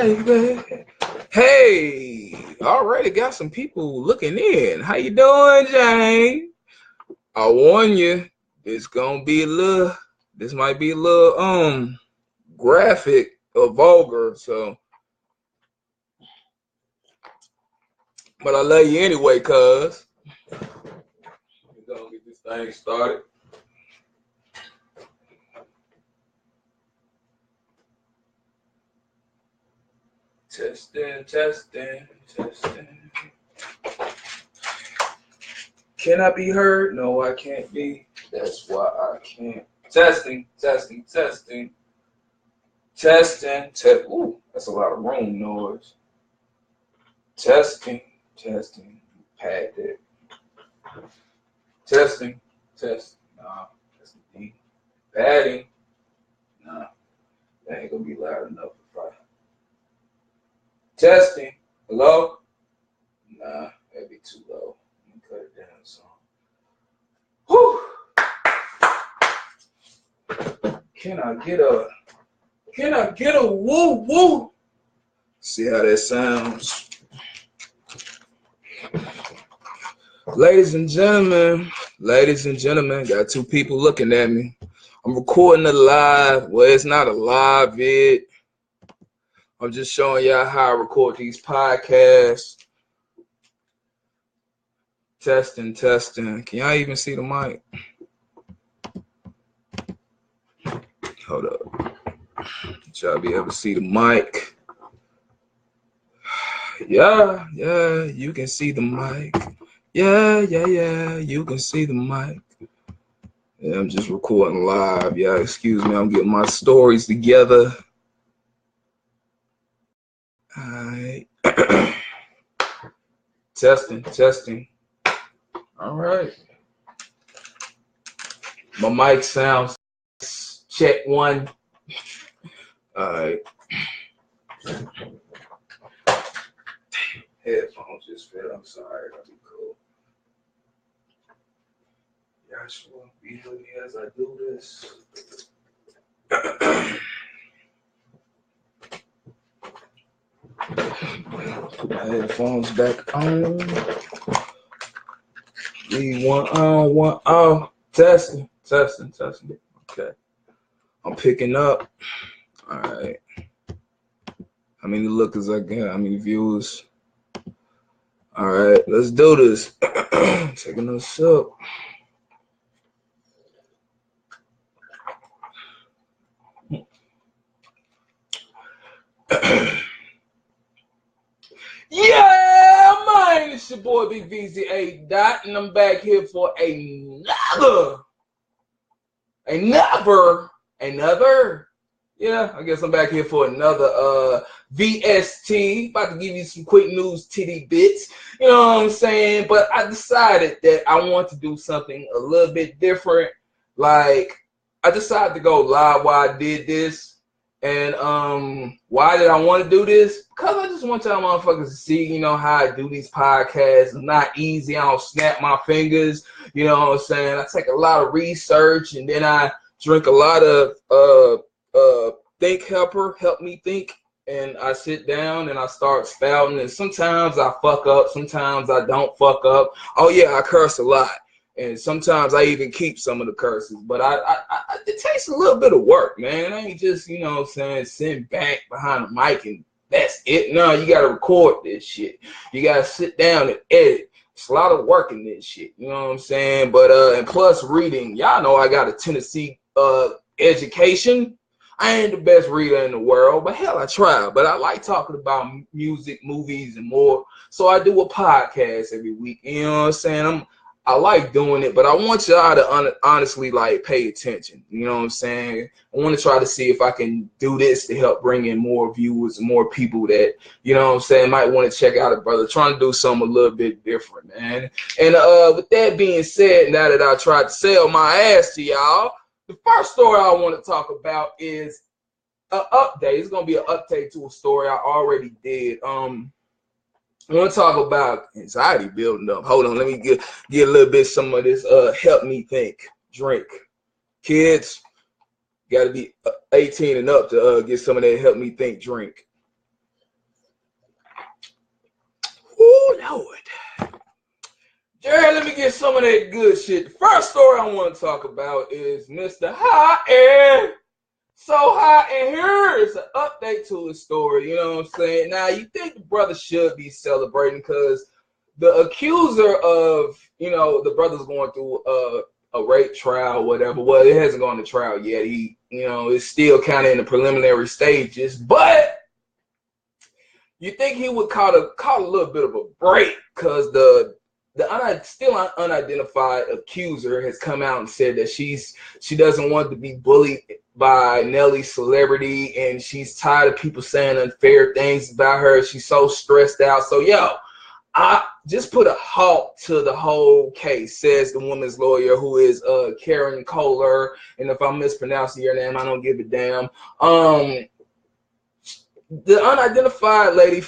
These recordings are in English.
baby. Hey, already got some people looking in. How you doing, Jane? I warn you, this might be a little graphic or vulgar, so but I love you anyway, cuz. We're gonna get this thing started. Testing. Can I be heard? No, I can't be. That's why I can't. Testing. Ooh, that's a lot of room noise. Testing. Pad that. Testing. Nah, that's the D. Padding. Nah, that ain't gonna be loud enough if I. Testing. Hello? Nah, that'd be too low. Let me cut it down some. Whew. Can I get a woo woo? See how that sounds. Ladies and gentlemen, got two people looking at me. I'm recording a live. Well, it's not a live vid. I'm just showing y'all how I record these podcasts. Testing. Can y'all even see the mic? Hold up. Y'all be able to see the mic. Yeah, you can see the mic. Yeah, you can see the mic. Yeah, I'm just recording live. Yeah, excuse me, I'm getting my stories together. All right. Testing. All right. My mic sounds check one. All right. Headphones just fit. I'm sorry. That'll be cool. Y'all sure be with me as I do this. Put my headphones back on. Leave one on, one off. Testing. Okay. I'm picking up. All right. How many lookers I got? How many viewers? All right, let's do this. Taking a sip. Yeah, man, it's your boy Big VZ8 Dot, and I'm back here for another. Yeah, I guess I'm back here for another VST. About to give you some quick news titty bits. You know what I'm saying? But I decided that I want to do something a little bit different. Like, I decided to go live while I did this. And why did I want to do this? Because I just want y'all motherfuckers to see, you know, how I do these podcasts. It's not easy. I don't snap my fingers. You know what I'm saying? I take a lot of research, and then I drink a lot of Think Helper, Help Me Think, and I sit down and I start spouting, and sometimes I fuck up, sometimes I don't fuck up. Oh yeah, I curse a lot, and sometimes I even keep some of the curses, but it takes a little bit of work, man. I ain't just, you know what I'm saying, sitting back behind the mic and that's it. No, you gotta record this shit. You gotta sit down and edit. It's a lot of work in this shit, you know what I'm saying? But and plus reading, y'all know I got a Tennessee education. I ain't the best reader in the world, but hell, I try. But I like talking about music, movies, and more. So I do a podcast every week. You know what I'm saying? I like doing it, but I want y'all to honestly like pay attention. You know what I'm saying? I want to try to see if I can do this to help bring in more viewers and more people that, you know what I'm saying, might want to check out a brother trying to do something a little bit different, man. And with that being said, now that I tried to sell my ass to y'all, the first story I want to talk about is an update. It's going to be an update to a story I already did. I want to talk about anxiety building up. Hold on, let me get a little bit some of this Help Me Think drink. Kids, got to be 18 and up to get some of that Help Me Think drink. Lord. Jerry, let me get some of that good shit. The first story I want to talk about is Mr. High Air. So High, and here is an update to his story. You know what I'm saying? Now, you think the brother should be celebrating because the accuser of, the brother's going through a rape trial, whatever. Well, it hasn't gone to trial yet. He, it's still kind of in the preliminary stages, but you think he would call a little bit of a break because the still unidentified accuser has come out and said that she doesn't want to be bullied by Nelly's celebrity, and she's tired of people saying unfair things about her. She's so stressed out. So, I just put a halt to the whole case, says the woman's lawyer, who is Karen Kohler. And if I'm mispronouncing your name, I don't give a damn. The unidentified lady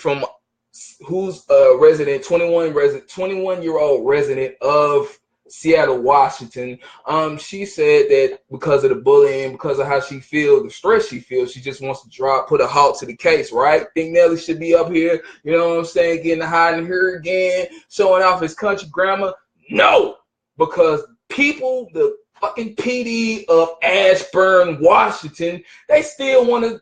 who's a resident, 21-year-old resident of Seattle, Washington. She said that because of the bullying, because of how she feels, the stress she feels, she just wants to put a halt to the case, right? Think Nelly should be up here, you know what I'm saying, getting hot in here again, showing off his country grammar? No, because the fucking PD of Ashburn, Washington, they still want to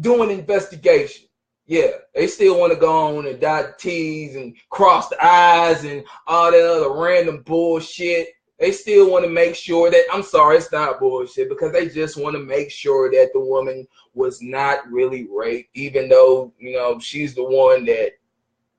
do an investigation. Yeah, they still want to go on and dot the T's and cross the I's and all that other random bullshit. They still want to make sure that, I'm sorry, it's not bullshit, because they just want to make sure that the woman was not really raped, even though, she's the one that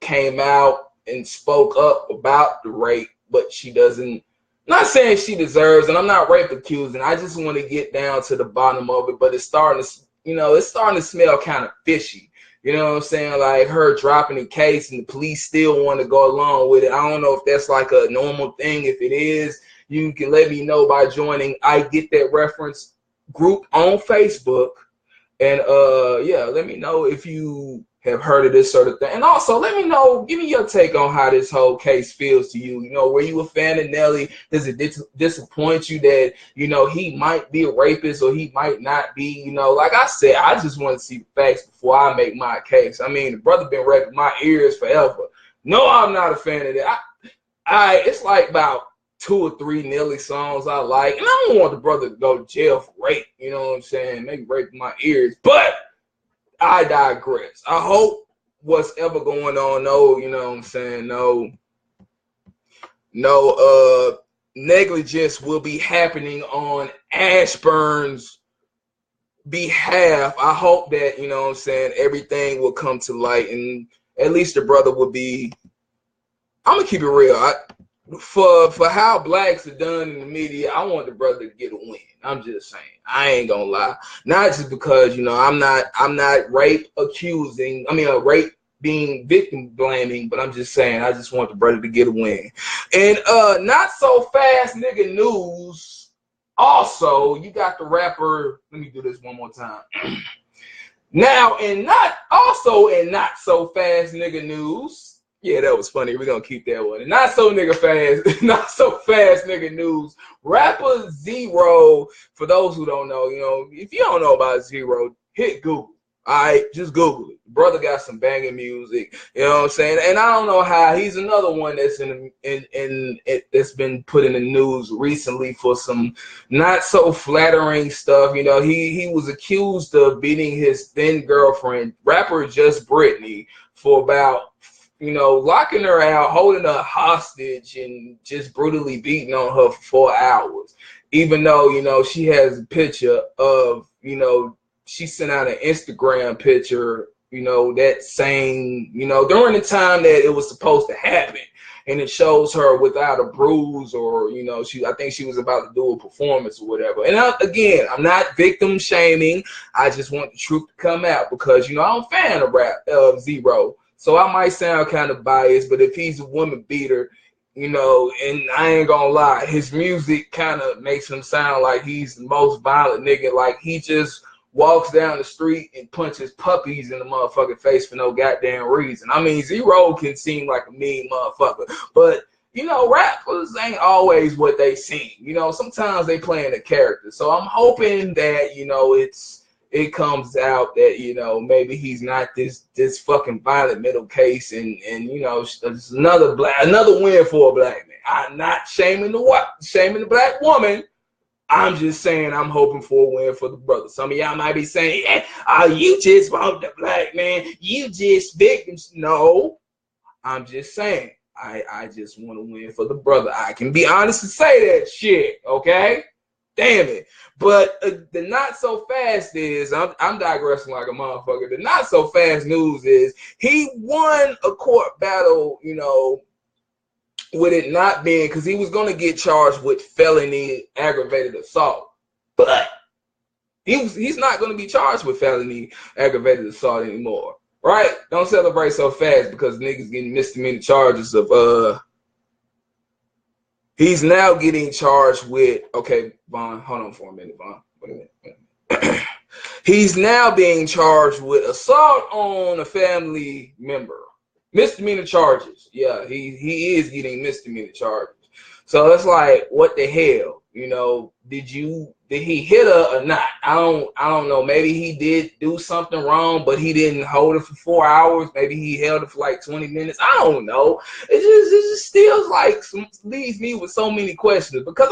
came out and spoke up about the rape, but she doesn't, not saying she deserves, and I'm not rape accusing, I just want to get down to the bottom of it, but it's starting to smell kind of fishy. You know what I'm saying? Like her dropping the case and the police still want to go along with it. I don't know if that's like a normal thing. If it is, you can let me know by joining I Get That Reference group on Facebook. And let me know if you have heard of this sort of thing. And also let me know, give me your take on how this whole case feels to you. Were you a fan of Nelly? Does it disappoint you that, he might be a rapist or he might not be? Like I said, I just want to see the facts before I make my case. I mean, the brother been raping my ears forever. No, I'm not a fan of that. It's like about 2 or 3 Nelly songs I like, and I don't want the brother to go to jail for rape. You know what I'm saying? Maybe raping my ears, but I digress. I hope what's ever going on, no negligence will be happening on Ashburn's behalf. I hope that, everything will come to light, and at least the brother will be, I'm going to keep it real. For how blacks are done in the media, I want the brother to get a win. I'm just saying. I ain't gonna lie. Not just because, I'm not rape accusing. Rape being victim blaming, but I'm just saying I just want the brother to get a win. And not so fast nigga news. Also, you got the rapper. Let me do this one more time. Now, not so fast nigga news. Yeah, that was funny. We're gonna keep that one. And not so fast nigga news. Rapper Zero, for those who don't know, if you don't know about Zero, hit Google. Alright, just Google it. Brother got some banging music, you know what I'm saying? And I don't know how he's another one that's that's been put in the news recently for some not so flattering stuff. He was accused of beating his then girlfriend, rapper Just Brittany, for about locking her out, holding her hostage, and just brutally beating on her for 4 hours. Even though, she has a picture of, she sent out an Instagram picture, that saying, during the time that it was supposed to happen. And it shows her without a bruise or, I think she was about to do a performance or whatever. And again, I'm not victim shaming. I just want the truth to come out because, I'm a fan of Zero. So I might sound kind of biased, but if he's a woman beater, and I ain't gonna lie, his music kind of makes him sound like he's the most violent nigga. Like he just walks down the street and punches puppies in the motherfucking face for no goddamn reason. Zero can seem like a mean motherfucker, but rappers ain't always what they seem. Sometimes they playing a character. So I'm hoping that, it comes out that, you know, maybe he's not this fucking violent middle case, and you know, it's another win for a black man. I'm not shaming the black woman. I'm just saying I'm hoping for a win for the brother. Some of y'all might be saying, yeah, oh, you just want the black man. You just victims. No, I'm just saying I just want to win for the brother. I can be honest and say that shit, okay? Damn it. But the not so fast is, I'm digressing like a motherfucker. The not so fast news is he won a court battle, you know, with it not being, because he was going to get charged with felony aggravated assault. But he's not going to be charged with felony aggravated assault anymore. Right? Don't celebrate so fast because niggas getting misdemeanor charges of he's now getting charged with, okay, Vaughn, hold on for a minute, Vaughn. Wait a minute. He's now being charged with assault on a family member. Misdemeanor charges. Yeah, he is getting misdemeanor charges. So it's like, what the hell? You know, did he hit her or not? I don't know. Maybe he did do something wrong, but he didn't hold her for 4 hours. Maybe he held her for like 20 minutes. I don't know. It just still like leaves me with so many questions, because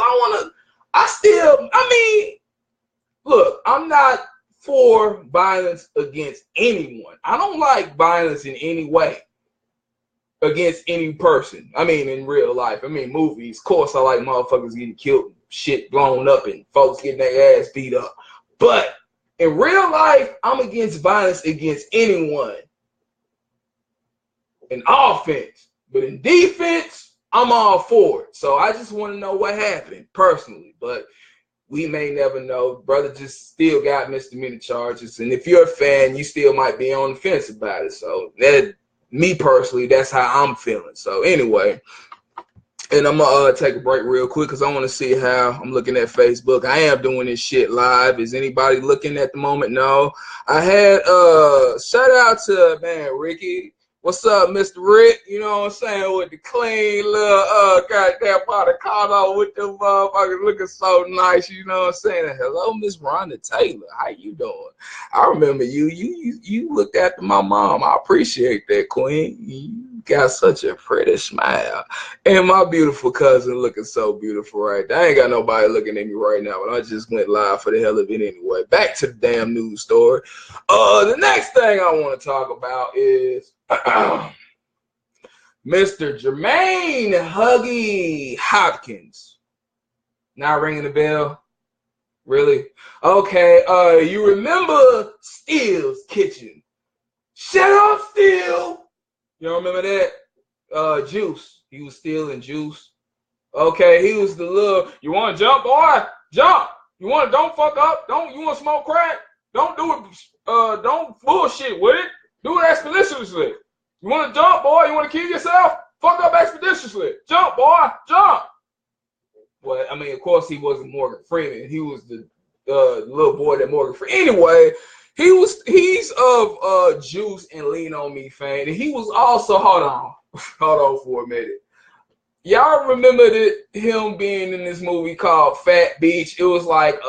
look, I'm not for violence against anyone. I don't like violence in any way against any person. I mean, in real life. I mean, movies. Of course, I like motherfuckers getting killed, shit blown up, and folks getting their ass beat up. But in real life, I'm against violence against anyone. In offense. But in defense, I'm all for it. So I just want to know what happened personally. But we may never know. Brother just still got misdemeanor charges. And if you're a fan, you still might be on the fence about it. So that, me personally, that's how I'm feeling. So anyway, and I'm gonna take a break real quick because I want to see how I'm looking at Facebook. I am doing this shit live. Is anybody looking at the moment? No. I had shout out to Ricky. What's up, Mr. Rick? You know what I'm saying? With the clean little goddamn avocado with the motherfuckers looking so nice. You know what I'm saying? Hello, Miss Rhonda Taylor. How you doing? I remember you. You looked after my mom. I appreciate that, Queen. You got such a pretty smile. And my beautiful cousin looking so beautiful right there. I ain't got nobody looking at me right now, but I just went live for the hell of it anyway. Back to the damn news story. The next thing I want to talk about is Mr. Jermaine Huggy Hopkins. Not ringing the bell? Really? Okay, you remember Steele's Kitchen. Shut up, Steele! You don't remember that? Juice. He was stealing Juice. Okay, he was the little, you want to jump, boy? Jump! Don't fuck up? You want to smoke crack? Don't do it, don't bullshit with it. Do it expeditiously. You want to jump, boy? You want to kill yourself? Fuck up expeditiously. Jump, boy. Jump. Well, I mean, of course, he wasn't Morgan Freeman. He was the little boy that Morgan Freeman. Anyway, he's of Juice and Lean On Me fame. And he was also, hold on for a minute. Y'all remember him being in this movie called Fat Beach? It was like,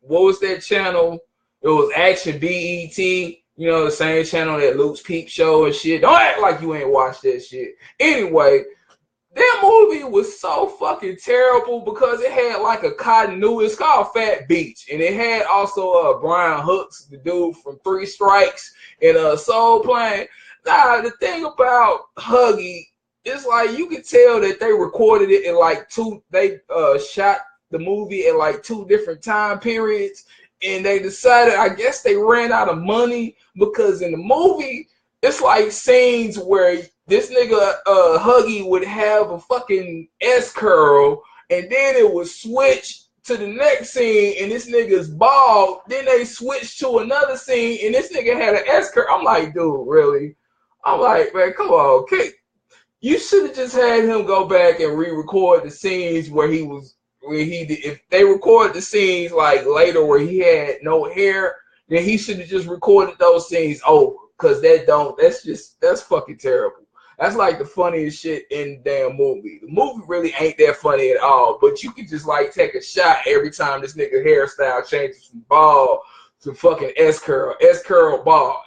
what was that channel? It was Action BET, you know, the same channel that Luke's Peep Show and shit. Don't act like you ain't watched that shit. Anyway, that movie was so fucking terrible because it had like a continuity. It's called Fat Beach, and it had also Brian Hooks, the dude from Three Strikes, and Soul Plane. Nah, the thing about Huggy, it's like you could tell that they recorded it in like they shot the movie in like 2 different time periods. And they decided, I guess they ran out of money because in the movie, it's like scenes where this nigga Huggy would have a fucking S-curl, and then it would switch to the next scene, and this nigga's bald. Then they switched to another scene, and this nigga had an S-curl. I'm like, dude, really? I'm like, man, come on. Okay. You should have just had him go back and re-record the scenes where he was, if they recorded the scenes like later where he had no hair, then he should have just recorded those scenes over, because that's fucking terrible. That's like the funniest shit in the damn movie. The movie really ain't that funny at all, but you can just like take a shot every time this nigga hairstyle changes from bald to fucking S-curl ball.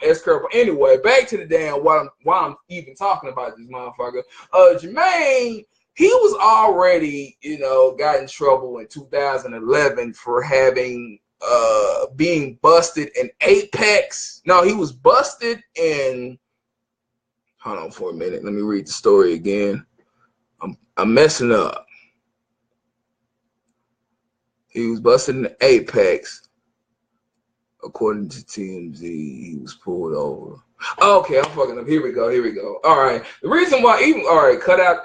Anyway, back to the damn why I'm even talking about this motherfucker. Jermaine, he was already, got in trouble in 2011 for having being busted in Apex. No, he was busted in. Hold on for a minute. Let me read the story again. I'm messing up. He was busted in Apex. According to TMZ, he was pulled over. Okay, I'm fucking up. Here we go. All right. The reason why cut out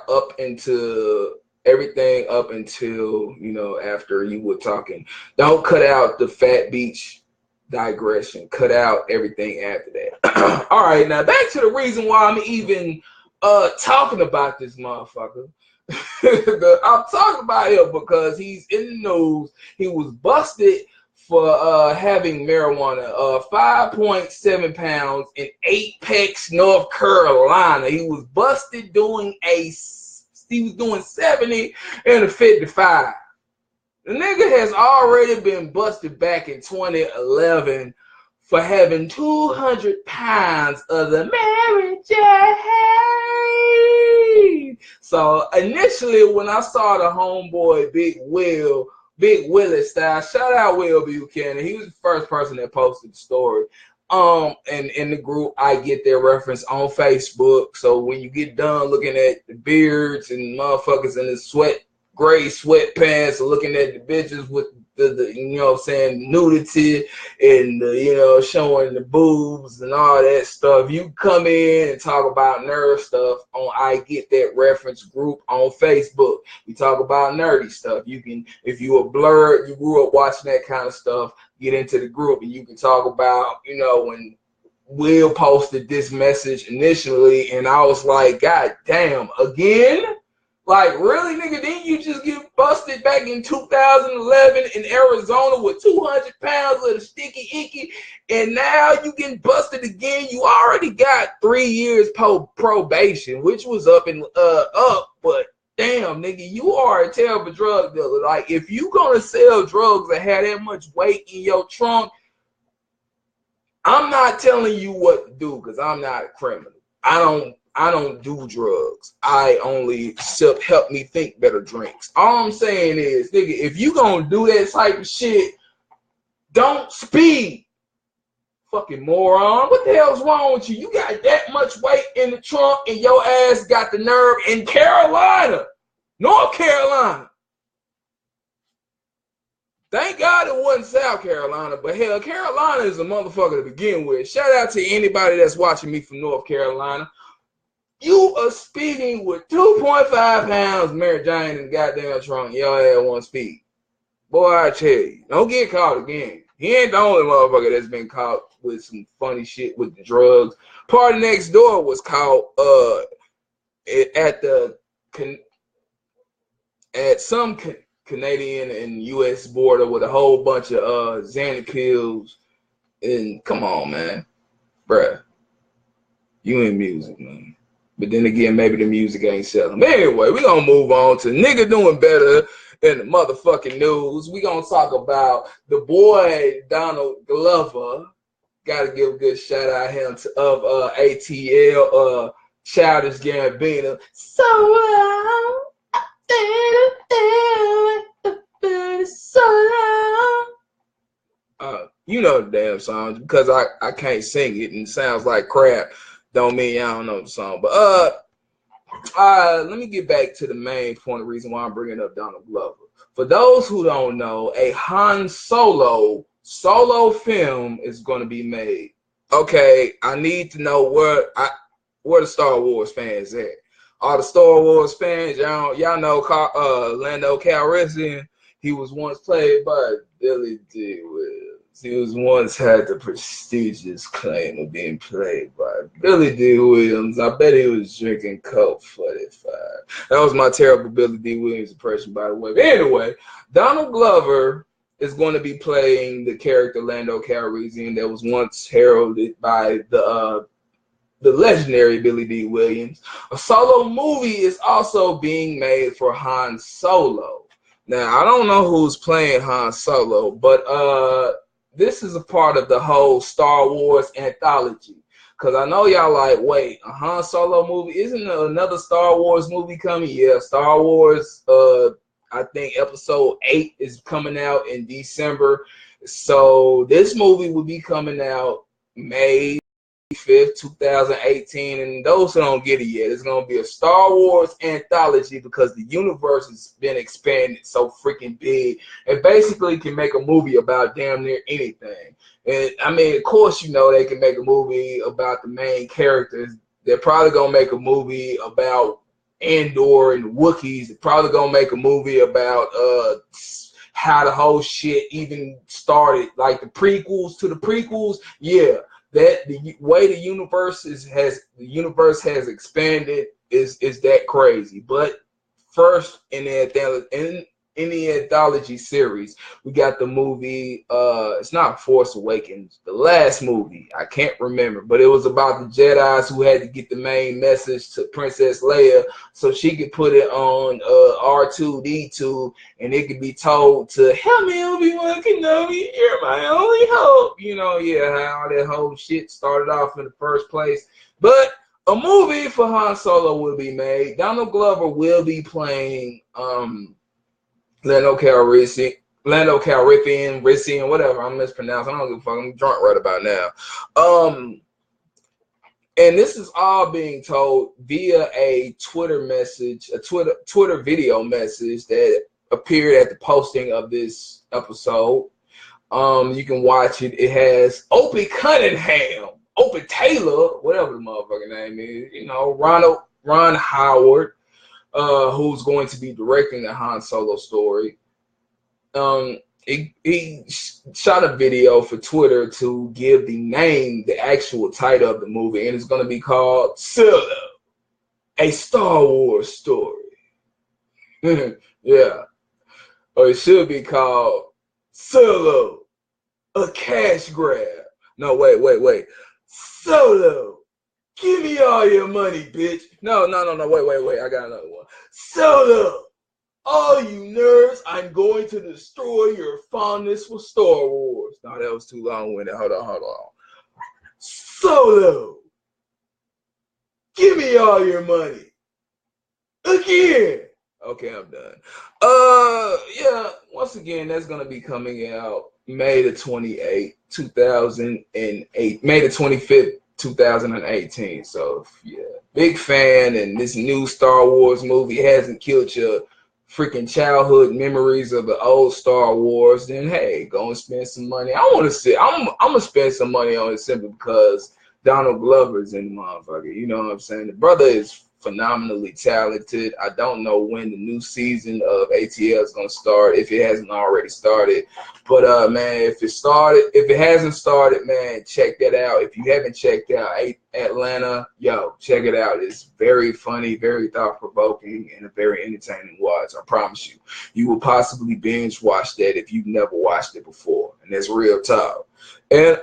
up into everything up until, after you were talking. Don't cut out the Fat Beach digression. Cut out everything after that. All right, now back to the reason why I'm even talking about this motherfucker. I'm talking about him because he's in the news. He was busted for having marijuana, 5.7 pounds in Apex, North Carolina. He was busted doing 70 and a 55. The nigga has already been busted back in 2011 for having 200 pounds of the Mary Jane. So initially, when I saw the homeboy Big Willie style, shout out Will Buchanan. He was the first person that posted the story. And in the group, I get their reference on Facebook. So when you get done looking at the beards and motherfuckers in the gray sweatpants, looking at the bitches with the nudity and, showing the boobs and all that stuff. You come in and talk about nerd stuff on I Get That Reference group on Facebook. We talk about nerdy stuff. You can, if you a blurred, you grew up watching that kind of stuff, get into the group and you can talk about, when Will posted this message initially and I was like, God damn, again? Like, really, nigga, didn't you just get busted back in 2011 in Arizona with 200 pounds of the sticky icky, and now you getting busted again? You already got 3 years probation, which was up, but damn, nigga, you are a terrible drug dealer. Like, if you gonna sell drugs that have that much weight in your trunk, I'm not telling you what to do because I'm not a criminal. I don't do drugs. I only sip help me think better drinks. All I'm saying is, nigga, if you gonna do that type of shit, don't speed. Fucking moron. What the hell's wrong with you? You got that much weight in the trunk and your ass got the nerve in Carolina, North Carolina. Thank God it wasn't South Carolina, but hell, Carolina is a motherfucker to begin with. Shout out to anybody that's watching me from North Carolina. You are speeding with 2.5 pounds Mary Jane in the goddamn trunk. Your ass won't speed. Boy, I tell you, don't get caught again. He ain't the only motherfucker that's been caught with some funny shit with the drugs. Party Next Door was caught at some Canadian and U.S. border with a whole bunch of Xanny pills. And come on, man. Bruh. You in music, man. But then again, maybe the music ain't selling. But anyway, we're going to move on to nigga doing better in the motherfucking news. We're going to talk about the boy Donald Glover. Got to give a good shout out him of ATL, Childish Gambino. So you know the damn song. Because I can't sing it and it sounds like crap. Don't mean I don't know the song. But let me get back to the main point, the reason why I'm bringing up Donald Glover. For those who don't know, a Han Solo film is going to be made. Okay, I need to know where the Star Wars fans at. All the Star Wars fans, y'all know Lando Calrissian. He was once played by Billy D. Williams. He was once had the prestigious claim of being played by Billy D. Williams. I bet he was drinking Coke 45. That was my terrible Billy D. Williams impression, by the way. But anyway, Donald Glover is going to be playing the character Lando Calrissian that was once heralded by the legendary Billy D. Williams. A solo movie is also being made for Han Solo. Now, I don't know who's playing Han Solo, but this is a part of the whole Star Wars anthology. Because I know y'all like, wait, a Han Solo movie? Isn't there another Star Wars movie coming? Yeah, Star Wars, I think episode 8 is coming out in December. So this movie will be coming out May 5th, 2018, and those who don't get it yet, it's going to be a Star Wars anthology because the universe has been expanded so freaking big. It basically can make a movie about damn near anything. And I mean, of course, you know, they can make a movie about the main characters. They're probably going to make a movie about Andor and Wookiees. They're probably going to make a movie about how the whole shit even started, like the prequels to the prequels. Yeah. That the way the universe has expanded is that crazy. But first in the anthology series, we got the movie. It's not Force Awakens. The last movie, I can't remember, but it was about the Jedi's who had to get the main message to Princess Leia so she could put it on R2D2, and it could be told to help me, Obi-Wan Kenobi. You're my only hope. You know, yeah, how that whole shit started off in the first place. But a movie for Han Solo will be made. Donald Glover will be playing Lando Calrissian, whatever. I'm mispronouncing. I don't give a fuck. I'm drunk right about now. And this is all being told via a Twitter message, a Twitter video message that appeared at the posting of this episode. You can watch it. It has Opie Cunningham, Opie Taylor, whatever the motherfucking name is. You know, Ron Howard. Who's going to be directing the Han Solo story. He shot a video for Twitter to give the actual title of the movie, and it's going to be called Solo, a Star Wars story. Yeah. Or it should be called Solo, a cash grab. No, wait. Solo. Give me all your money, bitch. No. Wait. I got another one. Solo. All you nerds, I'm going to destroy your fondness for Star Wars. No, that was too long-winded. Hold on. Solo. Give me all your money. Again. Okay, I'm done. Yeah, once again, that's going to be coming out May the 28th, 2008. May the 25th. 2018. So yeah, big fan, and this new Star Wars movie hasn't killed your freaking childhood memories of the old Star Wars, then hey, go and spend some money. I'm gonna spend some money on it simply because Donald Glover's in the motherfucker. You know what I'm saying? The brother is phenomenally talented. I don't know when the new season of ATL is gonna start, if it hasn't already started. But man, if it hasn't started, man, check that out. If you haven't checked out Atlanta, yo, check it out. It's very funny, very thought-provoking, and a very entertaining watch. I promise you. You will possibly binge watch that if you've never watched it before. And that's real talk. And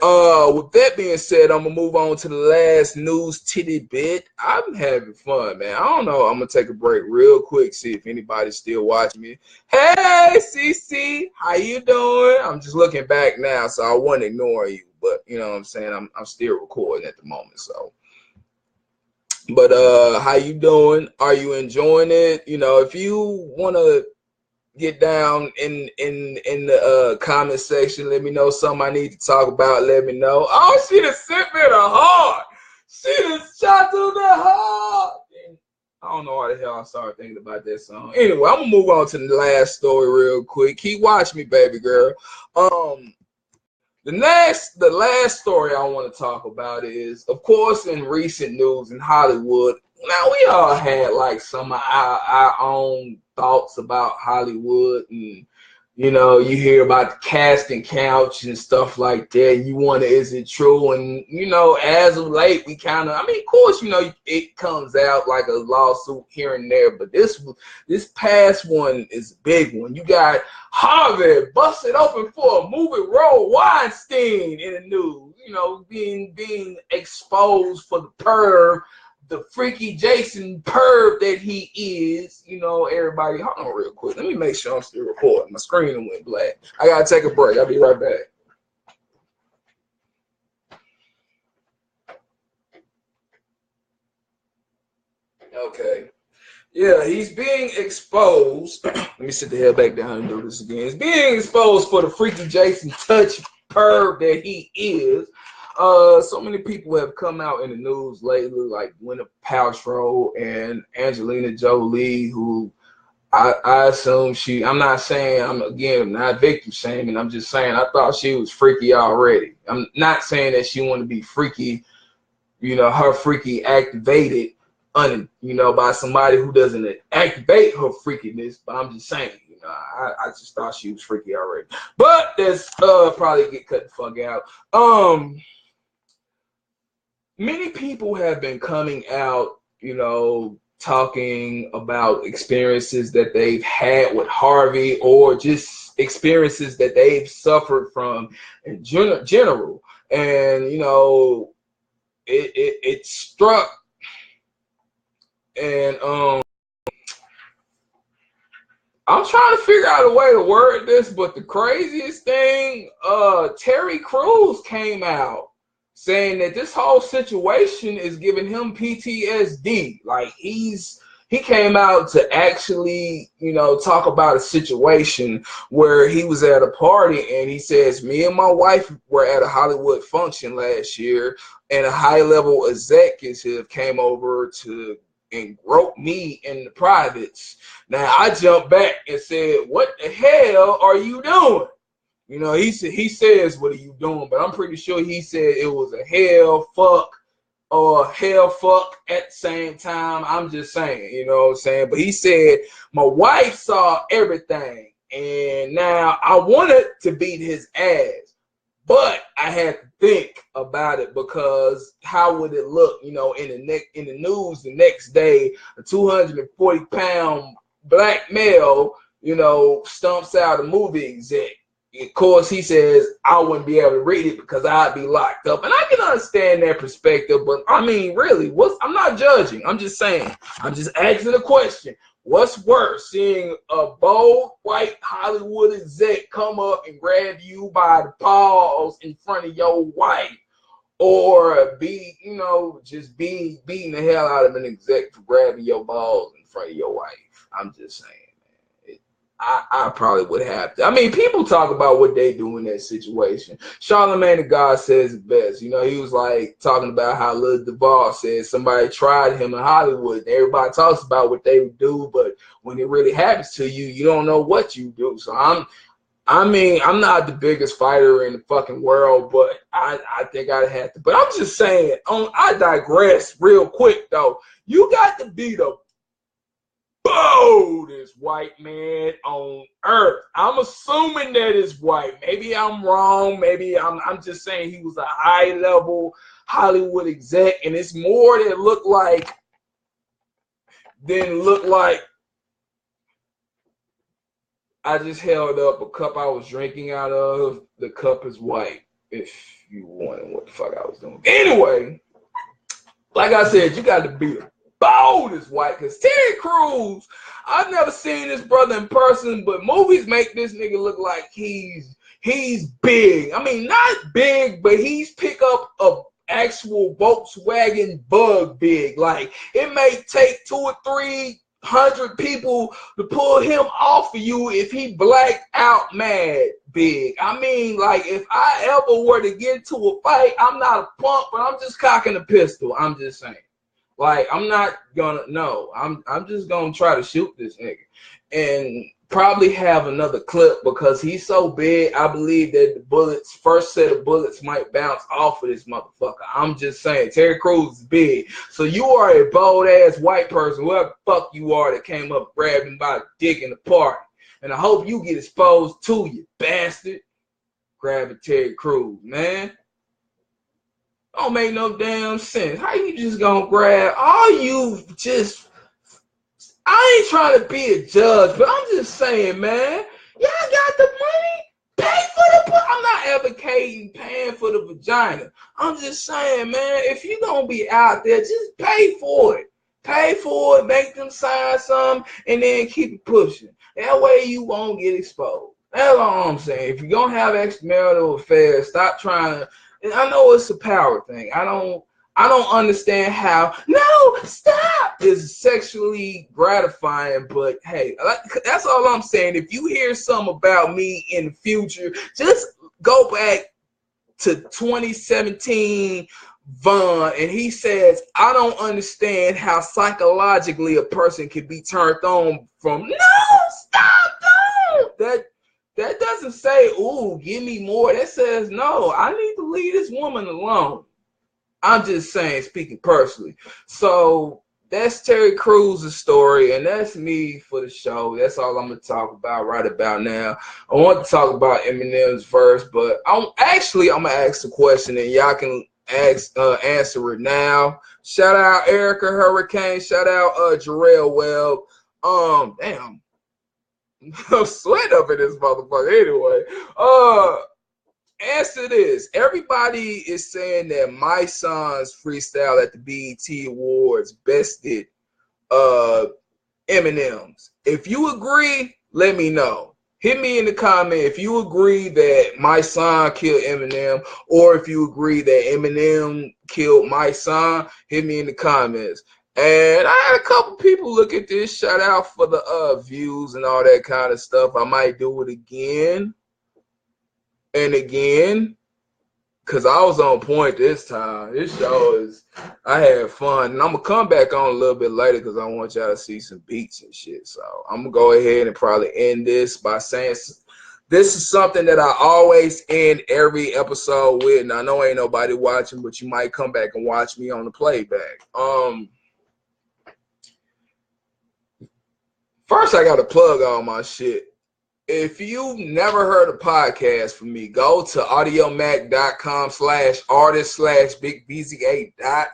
with that being said, I'm gonna move on to the last news titty bit. I'm having fun, man. I don't know. I'm gonna take a break real quick, see if anybody's still watching me. Hey, CC, how you doing? I'm just looking back now, so I wasn't ignoring you, but you know what I'm saying. I'm still recording at the moment, so. But how you doing? Are you enjoying it? You know, if you wanna get down in the comment section. Let me know something I need to talk about. Let me know. Oh, she done sent me the heart. She done shot to the heart. I don't know why the hell I started thinking about that song. Anyway, I'm gonna move on to the last story real quick. Keep watching me, baby girl. The last story I want to talk about is, of course, in recent news in Hollywood. Now, we all had like some of our own thoughts about Hollywood and You know, you hear about the casting couch and stuff like that. You wonder, is it true? And, you know, as of late, we kind of, I mean, of course, you know, it comes out like a lawsuit here and there, but this past one is a big one. You got Harvey busted open for a movie role, Weinstein in the news, you know, being exposed for the perv, the freaky Jason perv that he is. You know, everybody, hold on real quick. Let me make sure I'm still recording. My screen went black. I gotta take a break. I'll be right back. Okay. Yeah, he's being exposed. Let me sit the hell back down and do this again. He's being exposed for the freaky Jason touch perv that he is. So many people have come out in the news lately, like Gwyneth Paltrow and Angelina Jolie, who I assume I'm not saying, I'm not victim shaming. I'm just saying I thought she was freaky already. I'm not saying that she want to be freaky, you know, her freaky activated, you know, by somebody who doesn't activate her freakiness. But I'm just saying, you know, I just thought she was freaky already. But that's probably get cut the fuck out. Many people have been coming out, you know, talking about experiences that they've had with Harvey, or just experiences that they've suffered from in general. And, you know, it struck, and I'm trying to figure out a way to word this, but the craziest thing, Terry Crews came out saying that this whole situation is giving him PTSD. Like he came out to actually, you know, talk about a situation where he was at a party, and he says, me and my wife were at a Hollywood function last year, and a high-level executive came over to and groped me in the privates. Now I jumped back and said, what the hell are you doing? You know, he says, what are you doing? But I'm pretty sure he said it was a hell fuck or hell fuck at the same time. I'm just saying, you know what I'm saying? But he said, my wife saw everything, and now I wanted to beat his ass, but I had to think about it, because how would it look, you know, in the news the next day, a 240-pound black male, you know, stumps out a movie exec. Of course, he says, I wouldn't be able to read it because I'd be locked up. And I can understand that perspective, but I mean, really, I'm not judging. I'm just saying, I'm just asking a question. What's worse, seeing a bold white Hollywood exec come up and grab you by the paws in front of your wife, or be, you know, just beating the hell out of an exec for grabbing your balls in front of your wife? I'm just saying. I probably would have to. I mean, people talk about what they do in that situation. Charlamagne the God says it best. You know, he was like talking about how Lil Duval said somebody tried him in Hollywood. And everybody talks about what they would do, but when it really happens to you, you don't know what you do. So I'm not the biggest fighter in the fucking world, but I think I'd have to. But I'm just saying, I digress real quick though. You got to be the boldest white man on earth. I'm assuming that is white. Maybe I'm wrong. Maybe I'm just saying he was a high-level Hollywood exec, and it's more that look like than look like. I just held up a cup I was drinking out of. The cup is white, if you wondering what the fuck I was doing. Anyway, like I said, you got to be bold as white, because Terry Crews, I've never seen this brother in person, but movies make this nigga look like he's big. I mean, not big, but he's pick up a actual Volkswagen Bug big. Like, it may take 200 or 300 people to pull him off of you if he blacked out mad big. I mean, like, if I ever were to get into a fight, I'm not a punk, but I'm just cocking a pistol. I'm just saying. Like, I'm not gonna, no, I'm just gonna try to shoot this nigga and probably have another clip, because he's so big. I believe that the first set of bullets might bounce off of this motherfucker. I'm just saying, Terry Crews is big. So you are a bold ass white person, whoever the fuck you are, that came up grabbing by the dick in the park. And I hope you get exposed too, you bastard. Grabbing Terry Crews, man. Don't make no damn sense. How you just gonna grab all you just I ain't trying to be a judge, but I'm just saying, man, y'all got the money? Pay for the I'm not advocating paying for the vagina. I'm just saying, man, if you gonna be out there, just pay for it. Pay for it, make them sign something, and then keep it pushing. That way you won't get exposed. That's all I'm saying. If you're gonna have extramarital affairs, stop trying to. And I know it's a power thing. I don't understand how. No, stop. Is sexually gratifying, but hey, that's all I'm saying. If you hear something about me in the future, just go back to 2017. Vaughn, and he says, I don't understand how psychologically a person can be turned on from no, stop, don't. That doesn't say, ooh, give me more. That says, no, I need to leave this woman alone. I'm just saying, speaking personally. So that's Terry Crews' story, and that's me for the show. That's all I'm going to talk about right about now. I want to talk about Eminem's verse, but I'm going to ask a question, and y'all can answer it now. Shout out Erica Hurricane. Shout out Jarrell Webb. Damn. I'm sweating up in this motherfucker. Anyway, answer this. Everybody is saying that my son's freestyle at the BET Awards bested Eminem's. If you agree, let me know. Hit me in the comment if you agree that my son killed Eminem, or if you agree that Eminem killed my son. Hit me in the comments. And I had a couple people look at this. Shout out for the views and all that kind of stuff. I might do it again and again, because I was on point this time. This show is, I had fun. And I'm going to come back on a little bit later because I want y'all to see some beats and shit. So I'm going to go ahead and probably end this by saying this is something that I always end every episode with. And I know ain't nobody watching, but you might come back and watch me on the playback. First, I got to plug all my shit. If you've never heard a podcast from me, go to audiomac.com/artist/bigbz8.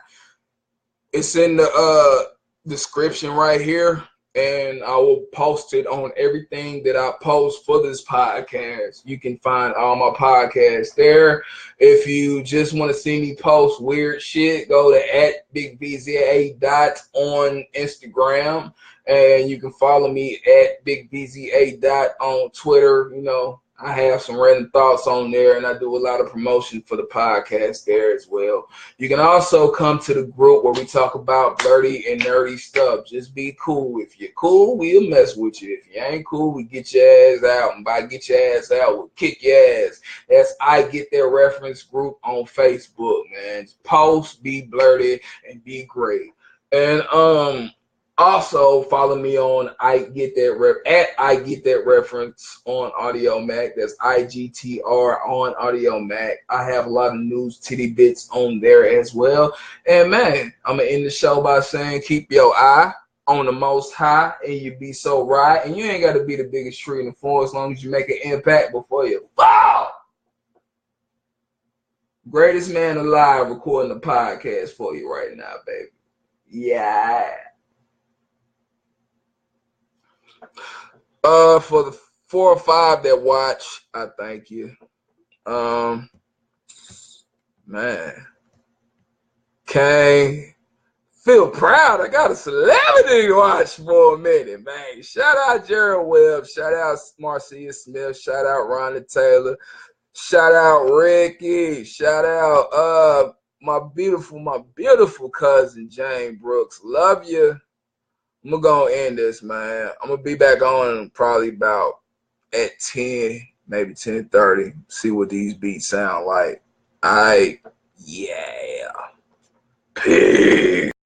It's in the description right here, and I will post it on everything that I post for this podcast. You can find all my podcasts there. If you just want to see me post weird shit, go to @bigbz8 on Instagram. And you can follow me at bigbz8 on Twitter. You know, I have some random thoughts on there, and I do a lot of promotion for the podcast there as well. You can also come to the group where we talk about dirty and nerdy stuff. Just be cool. If you're cool, we'll mess with you. If you ain't cool, we get your ass out. And by get your ass out, we'll kick your ass. That's I Get Their Reference group on Facebook, man. Post, be blurted, and be great. And also, follow me on at I Get That Reference on Audio Mac. That's IGTR on Audio Mac. I have a lot of news titty bits on there as well. And man, I'm gonna end the show by saying keep your eye on the Most High, and you be so right. And you ain't got to be the biggest tree in the forest as long as you make an impact before you fall. Greatest man alive recording a podcast for you right now, baby. Yeah. For the 4 or 5 that watch, I thank you. Man, can't feel proud. I got a celebrity to watch for a minute, man. Shout out Gerald Webb. Shout out Marcia Smith. Shout out Rhonda Taylor. Shout out Ricky. Shout out my beautiful cousin Jane Brooks. Love you. I'm going to go end this, man. I'm going to be back on probably about at 10, maybe 10:30. See what these beats sound like. Yeah. Peace.